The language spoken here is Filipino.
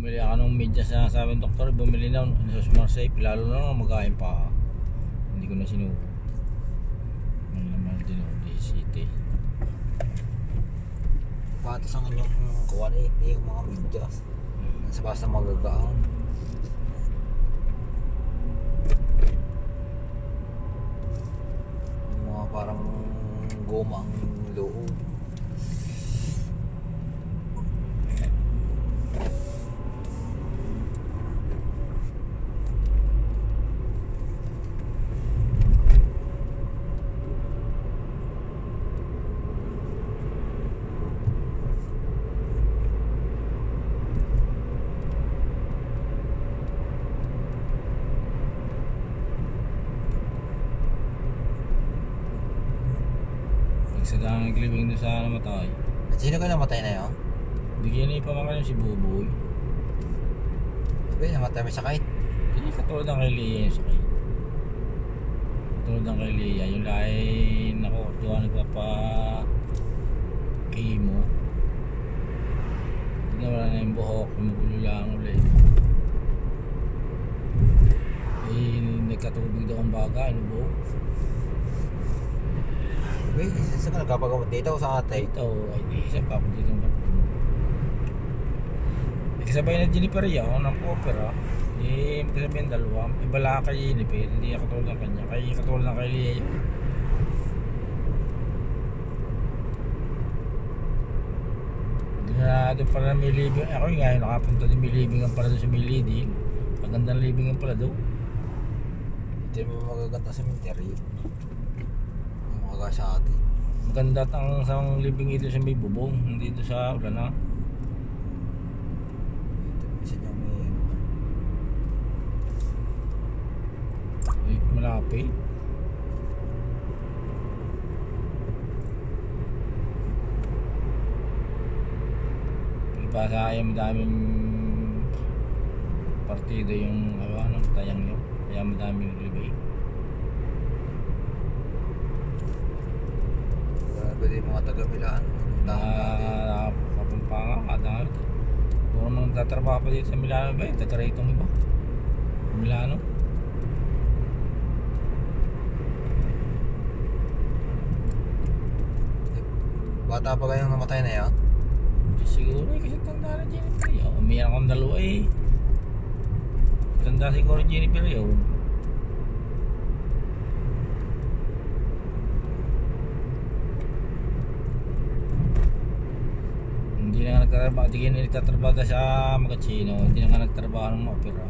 Bumili ako ng medyas na sabi ng doktor, bumili na sa Smart Safe, lalo na magkain pa. Hindi ko na sinuko. Ano naman din ako, DCT. Patas ang inyong kuha yung mga medyas. Sa basta magagaan. Yung mga parang goma ang loob. Nagsadang naglibing doon sa namatay. At sino ka namatay na yun? Bigyan na ipamangka yung si Buboy. Sabi, namatay may sakit. Hindi katulad ng kay Lea yung sakit. Katulad ng kay Lea, yung lain ako, tuwa nagpapa chemo. Hindi na wala na yung buhok, magulo lang ulit. Eh, nagkatubig daw ang baga, ano po? Sabi, isa ka nagkapagamot dito sa ate. Ito, ay di, isa pa po dito ng kapatid. Kasabay na Jennifer yun, ng opera. Eh, magkasabay ang dalawa. Ibala kay Jennifer, hindi ako katulad ng kanya. Kaya katulad ng kay Lea yun. Hindi na doon pala may living. Ako yung ngayon nakapunta din may livingan pala doon sa may Lidl. Magandang livingan pala doon. Hindi mo magaganda sa cemetery. Mga sa atin. Maganda ang isang living ito sa may bubong, hindi dito sa ulan na. Isa niya may Ay, malapit. Palibasa ay madaming partido yung tayang nyo. Kaya madaming naglibing. pwede mga taga-Milaan. Kapampangan, kadami. Kung nang tatrabaho pa dito sa Milano ba, taga-rate iba. Milano. Bata pa kayong namatay na yan? Siguro eh, kasi tanda na Jennifer yun. Umiyan akong dalawa eh. Tanda siguro Jennifer yun. Hindi na nga nagtatrabaho, hindi na nagtatrabaho sa Magachino, hindi na nga nagtrabaho ng opera.